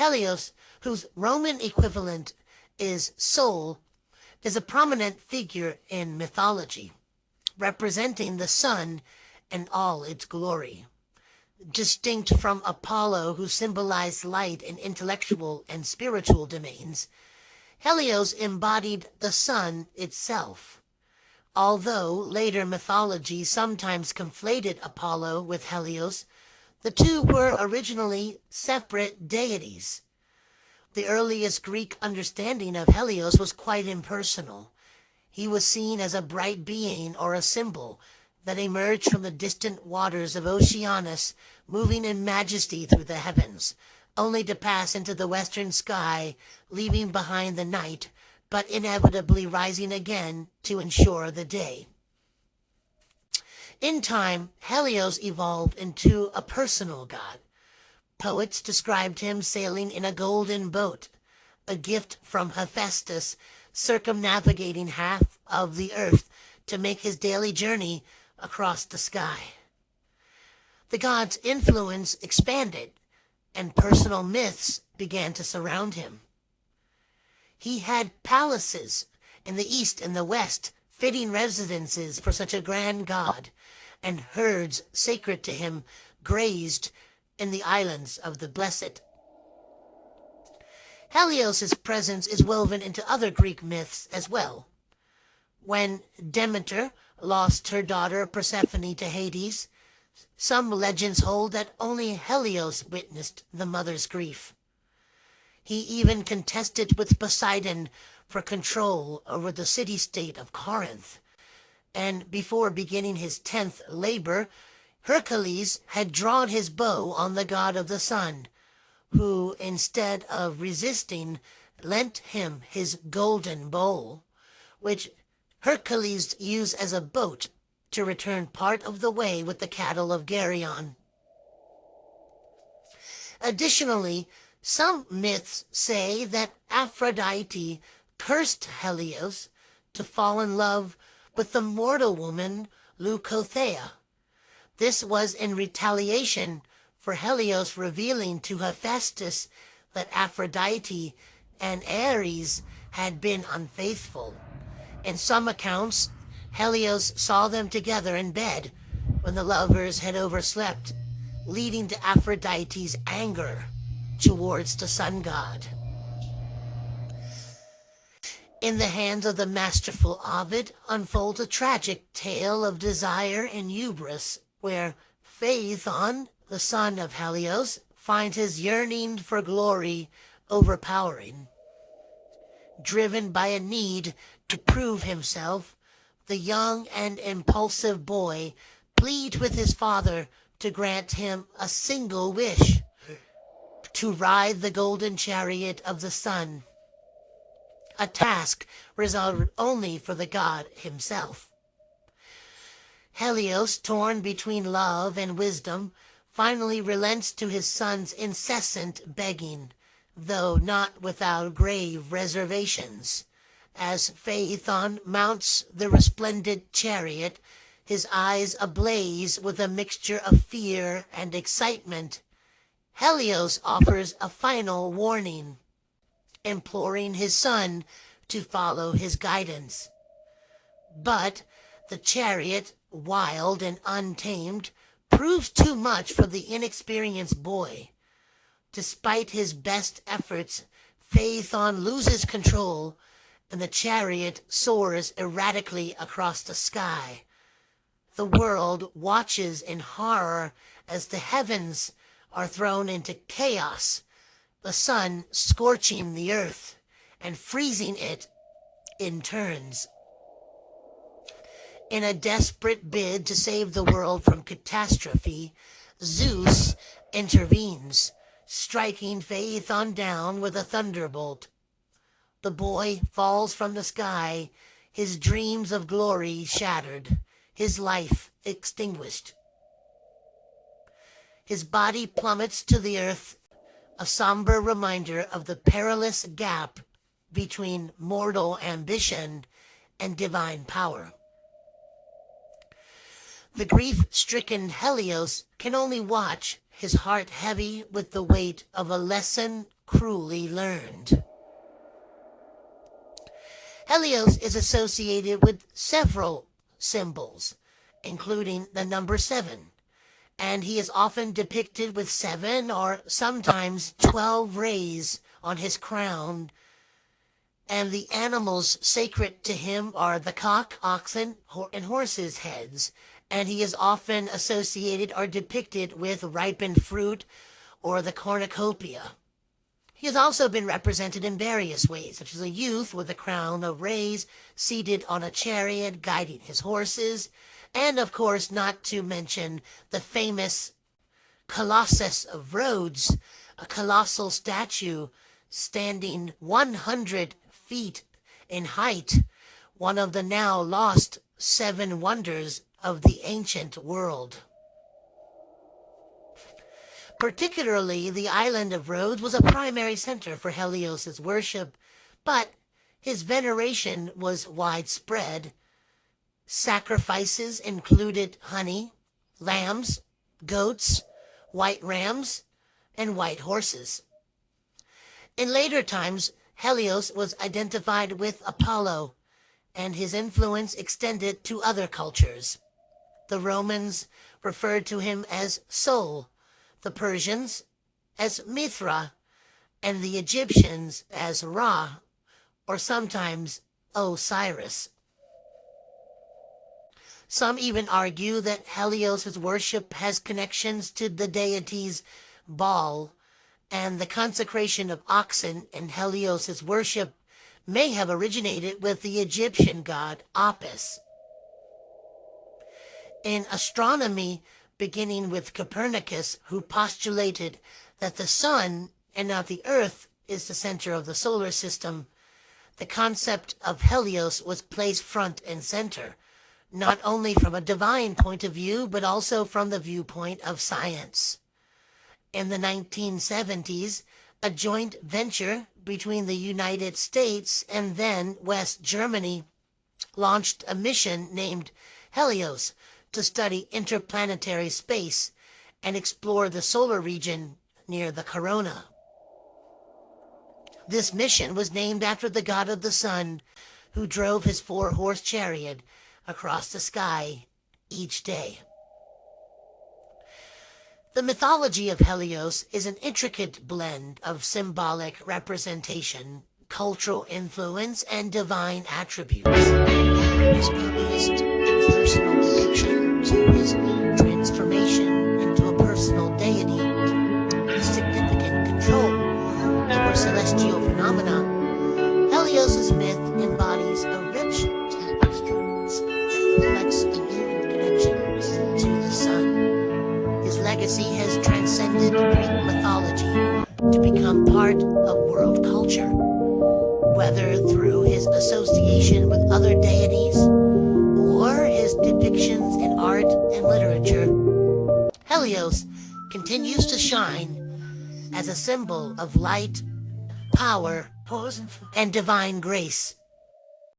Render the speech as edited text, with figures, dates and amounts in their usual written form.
Helios, whose Roman equivalent is Sol, is a prominent figure in mythology, representing the sun in all its glory. Distinct from Apollo, who symbolized light in intellectual and spiritual domains, Helios embodied the sun itself. Although later mythology sometimes conflated Apollo with Helios, the two were originally separate deities. The earliest Greek understanding of Helios was quite impersonal. He was seen as a bright being or a symbol that emerged from the distant waters of Oceanus, moving in majesty through the heavens, only to pass into the western sky, leaving behind the night, but inevitably rising again to ensure the day. In time, Helios evolved into a personal god. Poets described him sailing in a golden boat, a gift from Hephaestus, circumnavigating half of the earth to make his daily journey across the sky. The god's influence expanded, and personal myths began to surround him. He had palaces in the east and the west, fitting residences for such a grand god, and herds sacred to him grazed in the islands of the blessed. Helios' presence is woven into other Greek myths as well. When Demeter lost her daughter Persephone to Hades, some legends hold that only Helios witnessed the mother's grief. He even contested with Poseidon for control over the city-state of Corinth, and before beginning his 10th labor, Hercules had drawn his bow on the god of the sun, who, instead of resisting, lent him his golden bowl, which Hercules used as a boat to return part of the way with the cattle of Geryon. Additionally, some myths say that Aphrodite cursed Helios to fall in love with the mortal woman Leucothea. This was in retaliation for Helios revealing to Hephaestus that Aphrodite and Ares had been unfaithful. In some accounts, Helios saw them together in bed when the lovers had overslept, leading to Aphrodite's anger towards the sun god. In the hands of the masterful Ovid unfolds a tragic tale of desire and hubris, where Phaethon, the son of Helios, finds his yearning for glory overpowering. Driven by a need to prove himself, the young and impulsive boy pleads with his father to grant him a single wish: to ride the golden chariot of the sun, a task reserved only for the god himself. Helios, torn between love and wisdom, finally relents to his son's incessant begging, though not without grave reservations. As Phaethon mounts the resplendent chariot, his eyes ablaze with a mixture of fear and excitement, Helios offers a final warning, imploring his son to follow his guidance. But the chariot, wild and untamed, proves too much for the inexperienced boy. Despite his best efforts, Phaethon loses control, and the chariot soars erratically across the sky. The world watches in horror as the heavens are thrown into chaos, the sun scorching the earth and freezing it in turns. In a desperate bid to save the world from catastrophe, Zeus intervenes, striking Phaethon down with a thunderbolt. The boy falls from the sky, his dreams of glory shattered, his life extinguished. His body plummets to the earth, a somber reminder of the perilous gap between mortal ambition and divine power. The grief-stricken Helios can only watch his heart heavy with the weight of a lesson cruelly learned. Helios is associated with several symbols, including the number 7, and he is often depicted with 7 or sometimes 12 rays on his crown, and the animals sacred to him are the cock, oxen, and horses' heads, and he is often associated or depicted with ripened fruit or the cornucopia. He has also been represented in various ways, such as a youth with a crown of rays seated on a chariot guiding his horses, and of course not to mention the famous Colossus of Rhodes, a colossal statue standing 100 feet in height, one of the now lost 7 wonders of the ancient world. Particularly, the island of Rhodes was a primary center for Helios' worship, but his veneration was widespread. Sacrifices included honey, lambs, goats, white rams, and white horses. In later times, Helios was identified with Apollo, and his influence extended to other cultures. The Romans referred to him as Sol, the Persians as Mithra, and the Egyptians as Ra, or sometimes Osiris. Some even argue that Helios' worship has connections to the deities Baal, and the consecration of oxen in Helios' worship may have originated with the Egyptian god Apis. In astronomy, beginning with Copernicus, who postulated that the sun and not the earth is the center of the solar system, the concept of Helios was placed front and center, not only from a divine point of view, but also from the viewpoint of science. In the 1970s, a joint venture between the United States and then West Germany launched a mission named Helios to study interplanetary space and explore the solar region near the corona. This mission was named after the god of the sun, who drove his 4-horse chariot across the sky each day. The mythology of Helios is an intricate blend of symbolic representation, cultural influence, and divine attributes. From his earliest personal depiction to his transformation into a personal deity, his significant control over celestial phenomena, Helios' myth embodies a rich tapestry that reflects a human connection to the sun. His legacy has transcended Greek mythology to become part of world culture, whether through his association with other deities or his depictions in art and literature. Helios continues to shine as a symbol of light, power, and divine grace.